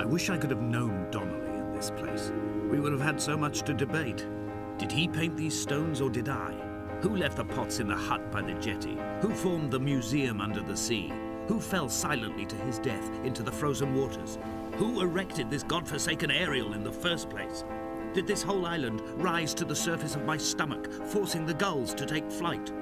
I wish I could have known Donnelly in this place. We would have had so much to debate. Did he paint these stones or did I? Who left the pots in the hut by the jetty? Who formed the museum under the sea? Who fell silently to his death into the frozen waters? Who erected this godforsaken aerial in the first place? Did this whole island rise to the surface of my stomach, forcing the gulls to take flight?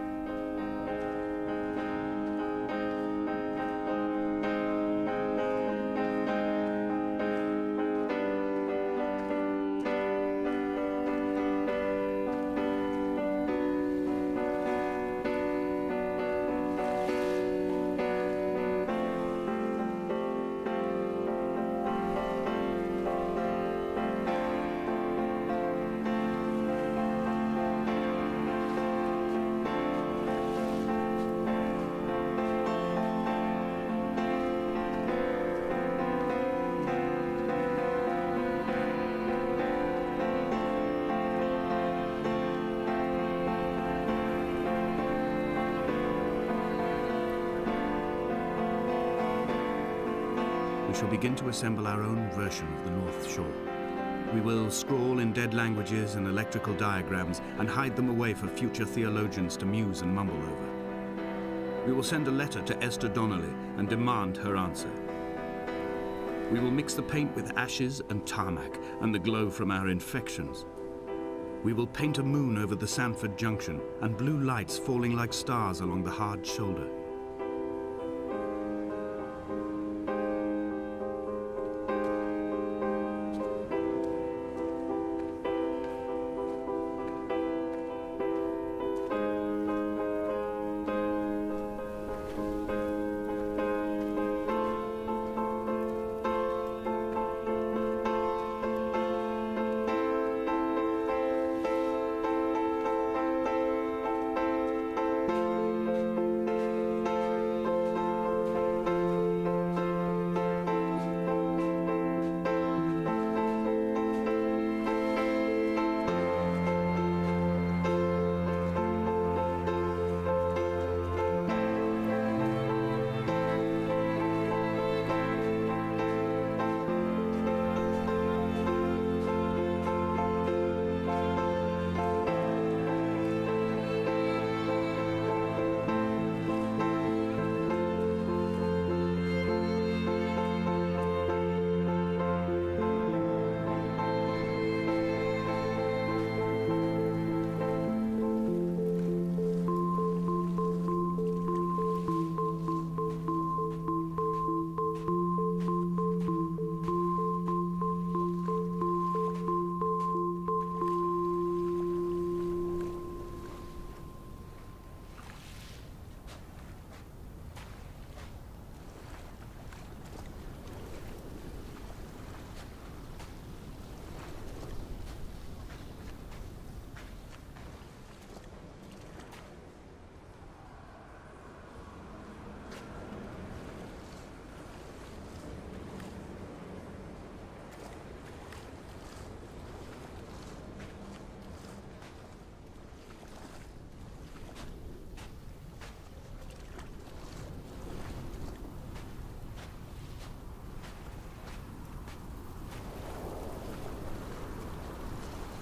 We shall begin to assemble our own version of the North Shore. We will scrawl in dead languages and electrical diagrams and hide them away for future theologians to muse and mumble over. We will send a letter to Esther Donnelly and demand her answer. We will mix the paint with ashes and tarmac and the glow from our infections. We will paint a moon over the Sanford Junction and blue lights falling like stars along the hard shoulder.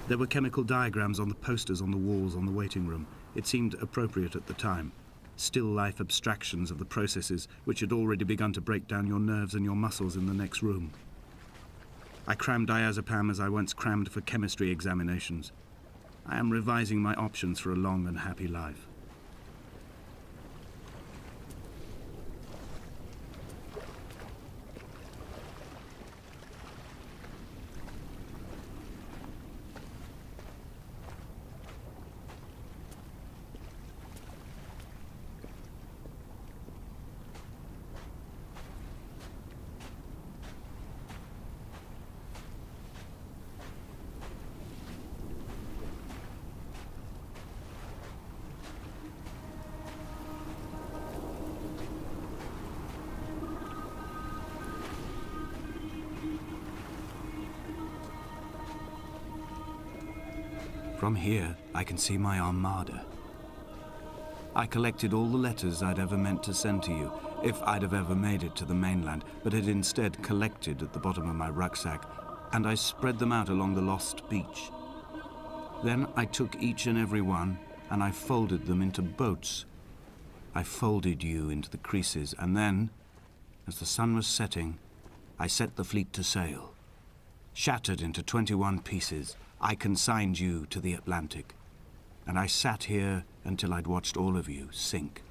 There were chemical diagrams on the posters on the walls on the waiting room. It seemed appropriate at the time. Still life abstractions of the processes which had already begun to break down your nerves and your muscles in the next room. I crammed diazepam as I once crammed for chemistry examinations. I am revising my options for a long and happy life. From here, I can see my armada. I collected all the letters I'd ever meant to send to you, if I'd have ever made it to the mainland, but had instead collected at the bottom of my rucksack, and I spread them out along the lost beach. Then I took each and every one, and I folded them into boats. I folded you into the creases, and then, as the sun was setting, I set the fleet to sail. Shattered into 21 pieces, I consigned you to the Atlantic, and I sat here until I'd watched all of you sink.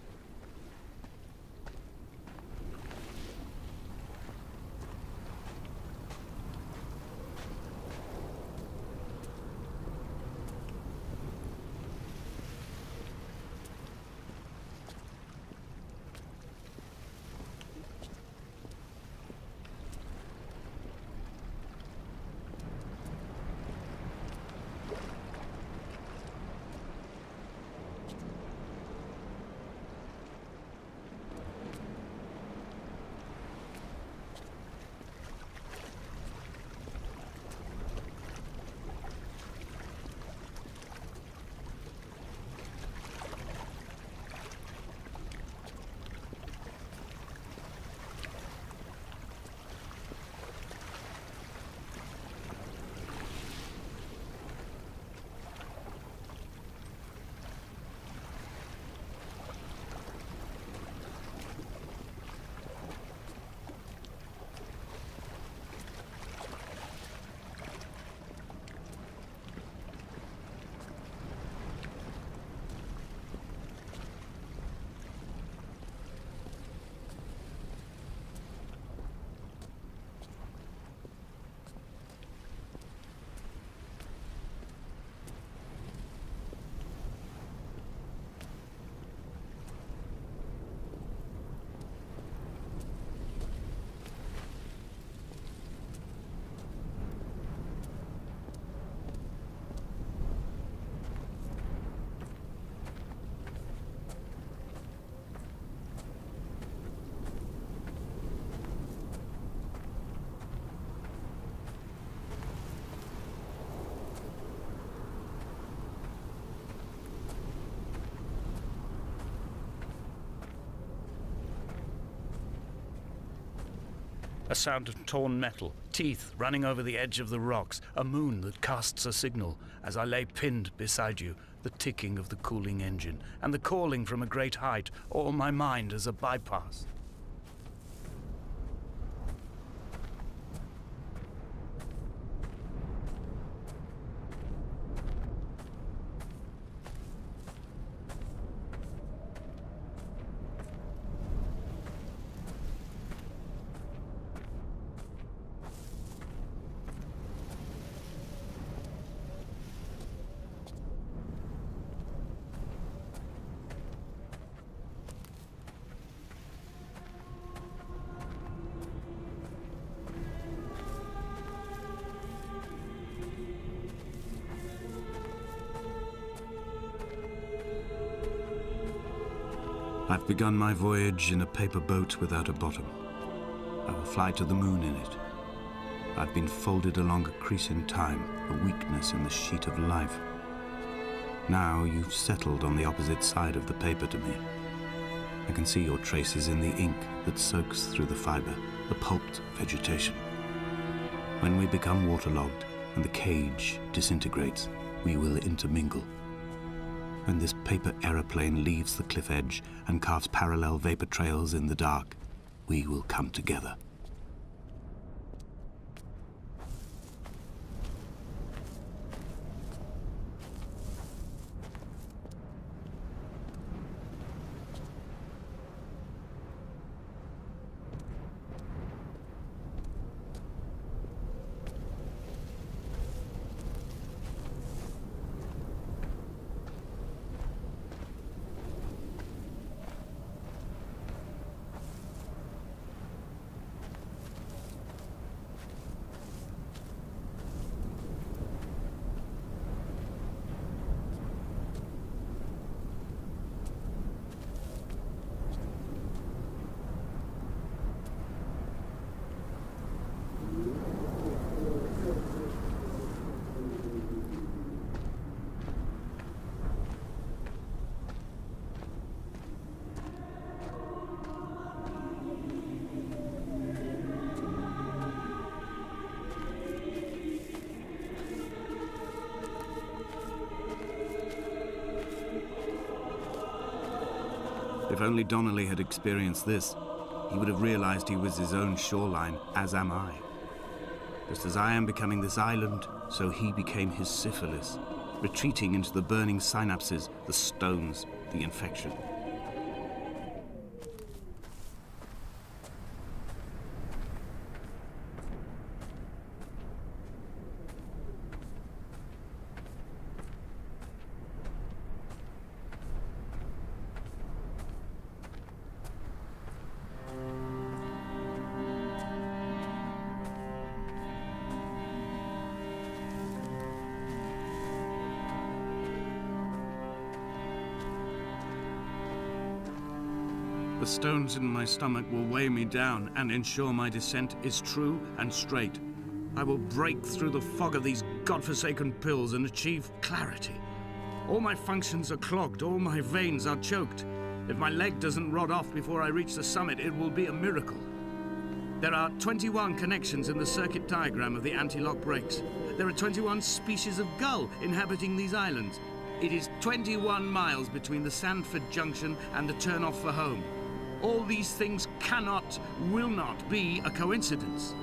A sound of torn metal, teeth running over the edge of the rocks, a moon that casts a signal as I lay pinned beside you, the ticking of the cooling engine, and the calling from a great height, all my mind as a bypass. I've begun my voyage in a paper boat without a bottom. I will fly to the moon in it. I've been folded along a crease in time, a weakness in the sheet of life. Now you've settled on the opposite side of the paper to me. I can see your traces in the ink that soaks through the fiber, the pulped vegetation. When we become waterlogged and the cage disintegrates, we will intermingle. When this paper aeroplane leaves the cliff edge and carves parallel vapor trails in the dark, we will come together. If only Donnelly had experienced this, he would have realized he was his own shoreline, as am I. Just as I am becoming this island, so he became his syphilis, retreating into the burning synapses, the stones, the infection. The stones in my stomach will weigh me down and ensure my descent is true and straight. I will break through the fog of these godforsaken pills and achieve clarity. All my functions are clogged, all my veins are choked. If my leg doesn't rot off before I reach the summit, it will be a miracle. There are 21 connections in the circuit diagram of the anti-lock brakes. There are 21 species of gull inhabiting these islands. It is 21 miles between the Sandford Junction and the turnoff for home. All these things cannot, will not be a coincidence.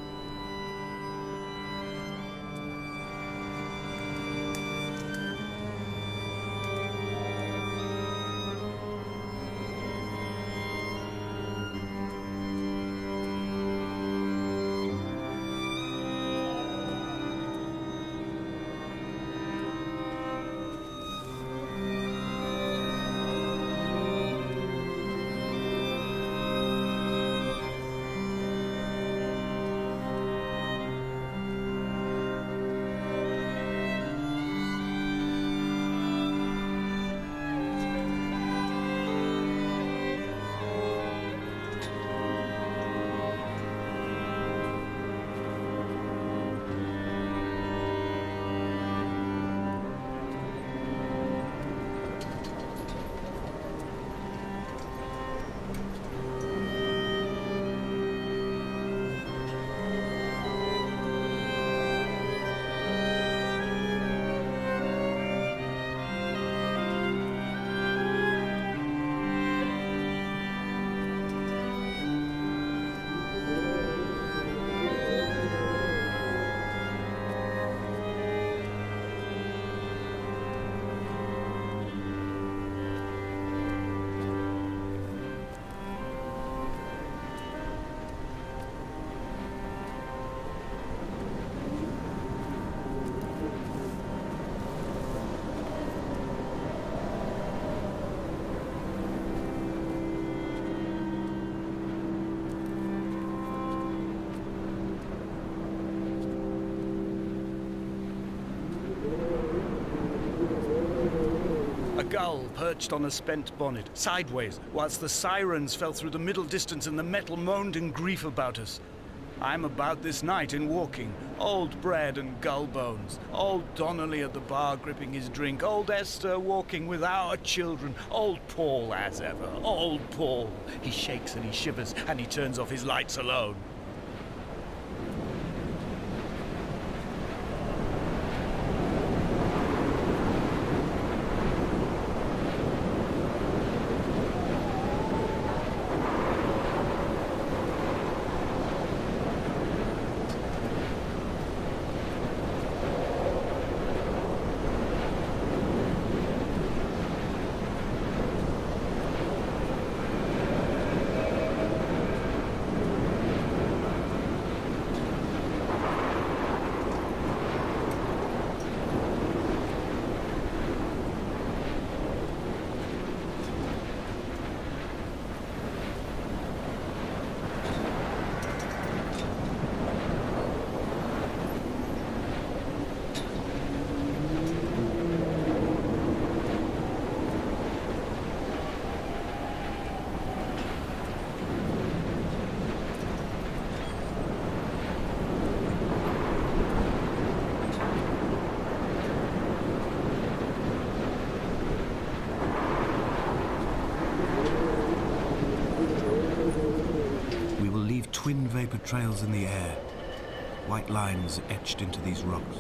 A gull perched on a spent bonnet, sideways, whilst the sirens fell through the middle distance and the metal moaned in grief about us. I'm about this night in walking, old bread and gull bones, old Donnelly at the bar gripping his drink, old Esther walking with our children, old Paul as ever, old Paul. He shakes and he shivers and he turns off his lights alone. Twin vapor trails in the air, white lines etched into these rocks.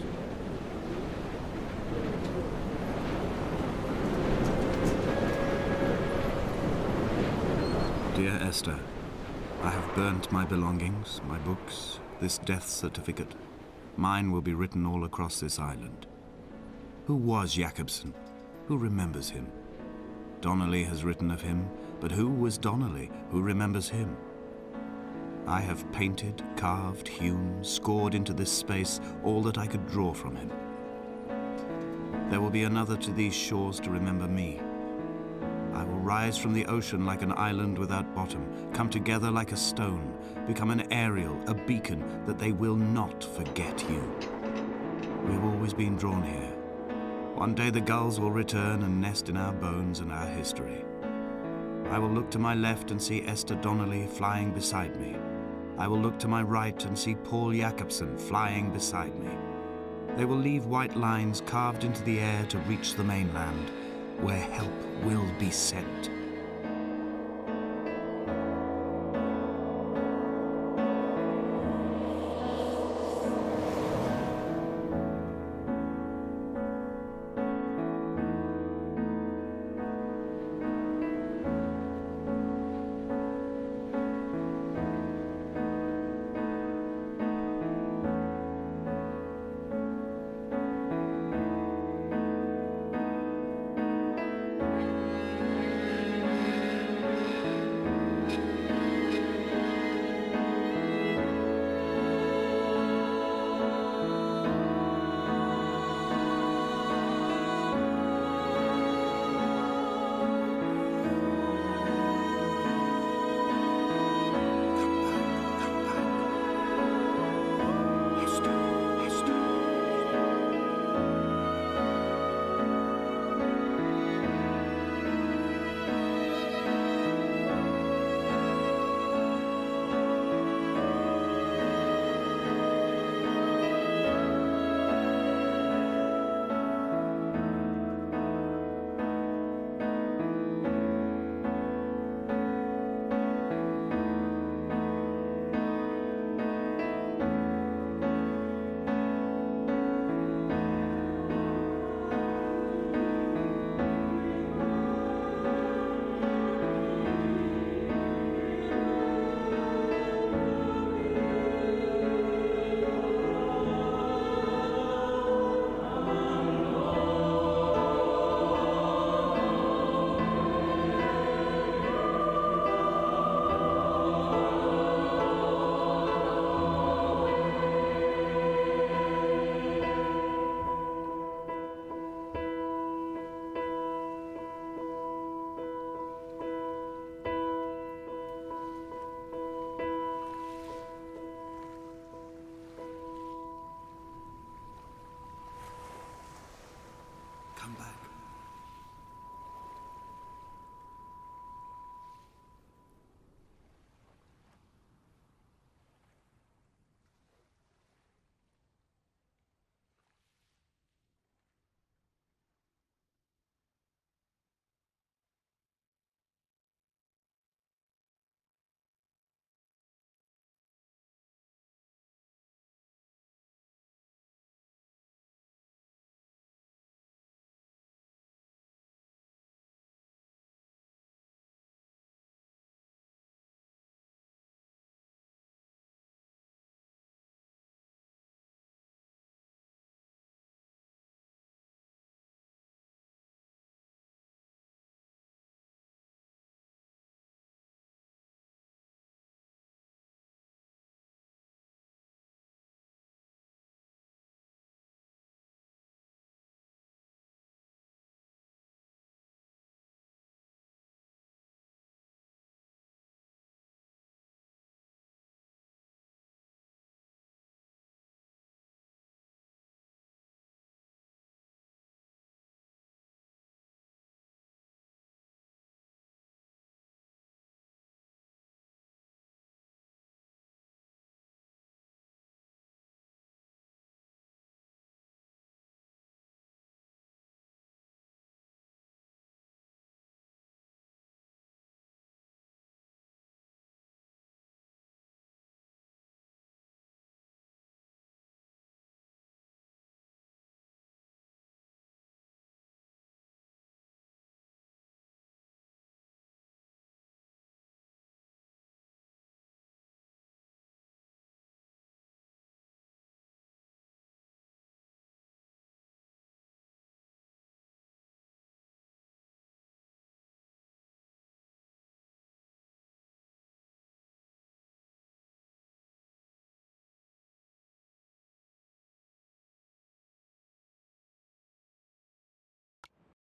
Dear Esther, I have burnt my belongings, my books, this death certificate. Mine will be written all across this island. Who was Jakobsen? Who remembers him? Donnelly has written of him, but who was Donnelly? Who remembers him? I have painted, carved, hewn, scored into this space all that I could draw from him. There will be another to these shores to remember me. I will rise from the ocean like an island without bottom, come together like a stone, become an aerial, a beacon, that they will not forget you. We've always been drawn here. One day the gulls will return and nest in our bones and our history. I will look to my left and see Esther Donnelly flying beside me. I will look to my right and see Paul Jakobsen flying beside me. They will leave white lines carved into the air to reach the mainland, where help will be sent.